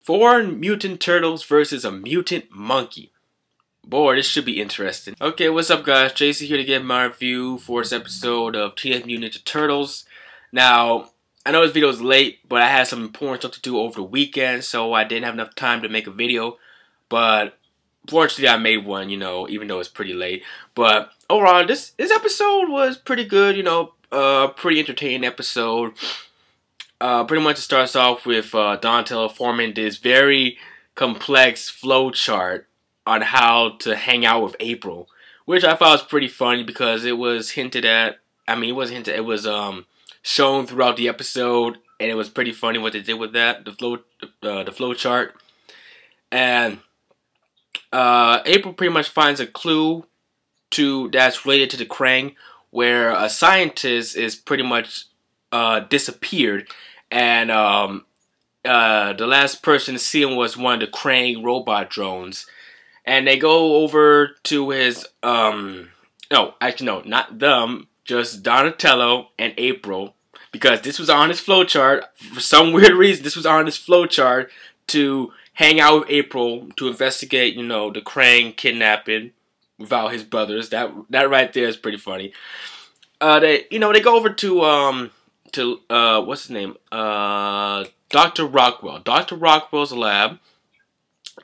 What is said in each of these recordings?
Four mutant turtles versus a mutant monkey. Boy, this should be interesting. Okay, what's up guys? JC here to give my review for this episode of Teenage Mutant Ninja Turtles. Now, I know this video is late, but I had some important stuff to do over the weekend, so I didn't have enough time to make a video. But fortunately, I made one, even though it's pretty late. But overall, this episode was pretty good, pretty entertaining episode. Pretty much it starts off with Donatello forming this very complex flow chart on how to hang out with April, which I thought was pretty funny because it was hinted at. I mean, it wasn't hinted. It was shown throughout the episode, and it was pretty funny what they did with that, the flow chart. And April pretty much finds a clue that's related to the Krang, where a scientist is pretty much disappeared, and the last person to see him was one of the Krang robot drones. And they go over to his no, actually no, not them, just Donatello and April, because this was on his flowchart for some weird reason. This was on his flowchart to hang out with April to investigate, the Krang kidnapping without his brothers. That right there is pretty funny. They go over to what's his name? Dr. Rockwell. Dr. Rockwell's lab,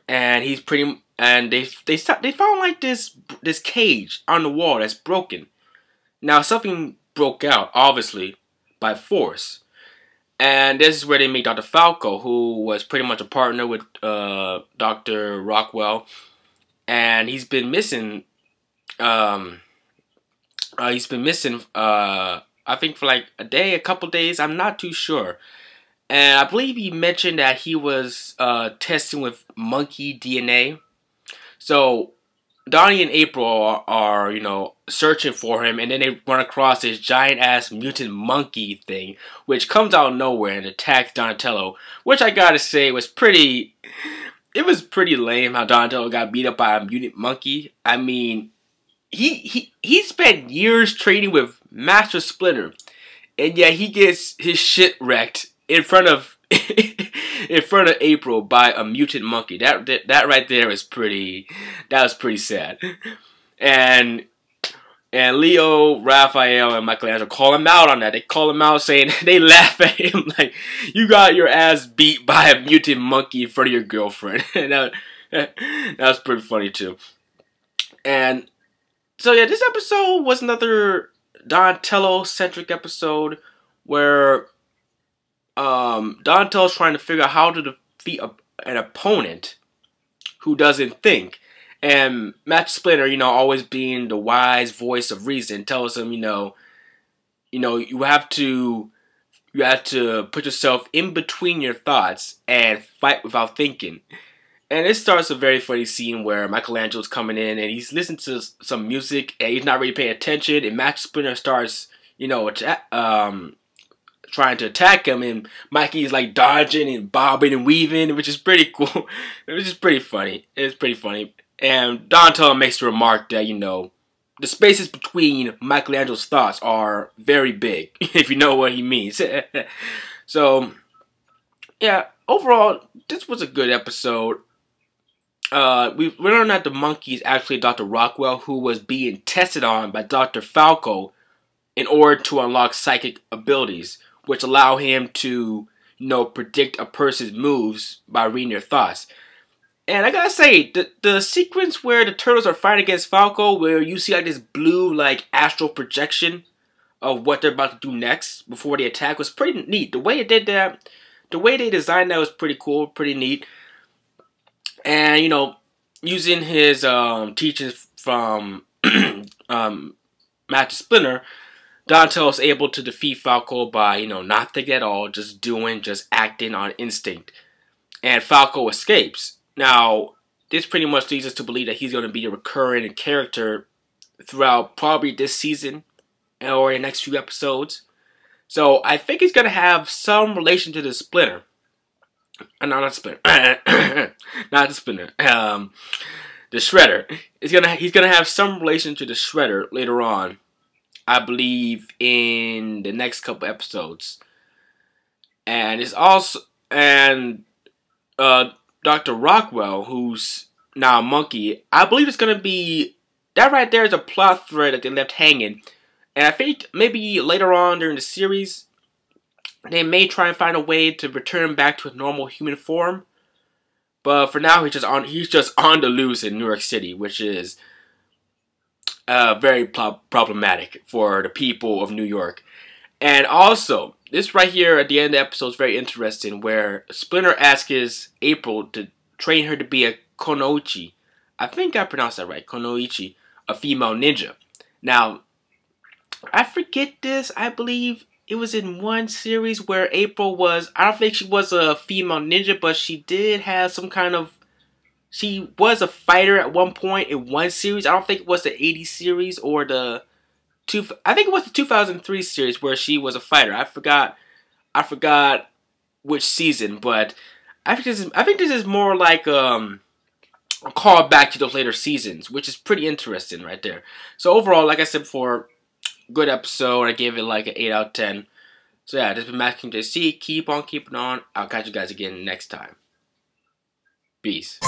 and he's pretty. And they found like this cage on the wall that's broken. Now something broke out, obviously, by force. And this is where they meet Dr. Falco, who was pretty much a partner with Dr. Rockwell, and he's been missing. I think for like a couple days. I'm not too sure. And I believe he mentioned that he was testing with monkey DNA. So Donnie and April are searching for him, and then they run across this giant-ass mutant monkey thing, which comes out of nowhere and attacks Donatello, which I gotta say was pretty lame how Donatello got beat up by a mutant monkey. I mean, he spent years training with Master Splinter, and yet he gets his shit wrecked in front of April by a mutant monkey. That right there was pretty sad. And Leo, Raphael, and Michelangelo call him out on that. They call him out, saying they laugh at him like, you got your ass beat by a mutant monkey in front of your girlfriend. And that was pretty funny too. And so yeah, this episode was another Donatello-centric episode where Donatello's trying to figure out how to defeat an opponent who doesn't think. And Master Splinter, always being the wise voice of reason, tells him, you have to put yourself in between your thoughts and fight without thinking. And it starts a very funny scene where Michelangelo's coming in and he's listening to some music and he's not really paying attention, and Master Splinter starts, trying to attack him, and Mikey's like dodging and bobbing and weaving, which is pretty cool. Which is pretty funny. It's pretty funny. And Donatello makes the remark that, the spaces between Michelangelo's thoughts are very big, if you know what he means. So, yeah, overall, this was a good episode. We learned that the monkey is actually Dr. Rockwell, who was being tested on by Dr. Falco in order to unlock psychic abilities, which allow him to, predict a person's moves by reading their thoughts. And I gotta say, the sequence where the turtles are fighting against Falco, where you see like this blue, like, astral projection of what they're about to do next before the attack, was pretty neat. The way it did that, the way they designed that was pretty cool, pretty neat. And, using his teachings from Master Splinter, Donatello is able to defeat Falco by, not thinking at all, just acting on instinct. And Falco escapes. Now, this pretty much leads us to believe that he's going to be a recurring character throughout probably this season or the next few episodes. So, I think he's going to have some relation to the Splinter. Not the Splinter. Not the Splinter. The Shredder. He's gonna have some relation to the Shredder later on, I believe, in the next couple episodes. And it's also, and Dr. Rockwell, who's now a monkey, I believe it's going to be, that right there is a plot thread that they left hanging. And I think maybe later on during the series, they may try and find a way to return back to a normal human form. But for now, he's just on the loose in New York City, which is very problematic for the people of New York. And also, this right here at the end of the episode is very interesting, where Splinter asks April to train her to be a Konoichi. I think I pronounced that right, Konoichi, a female ninja. Now, I forget this, I believe it was in one series where April was, I don't think she was a female ninja, but she did have some kind of, she was a fighter at one point in one series. I don't think it was the 80s series or I think it was the 2003 series where she was a fighter. I forgot which season, but I think this is more like a call back to those later seasons, which is pretty interesting right there. So overall, like I said before, good episode. I gave it like an 8 out of 10. So yeah, this has been MasterKingJC. Keep on keeping on. I'll catch you guys again next time. Peace.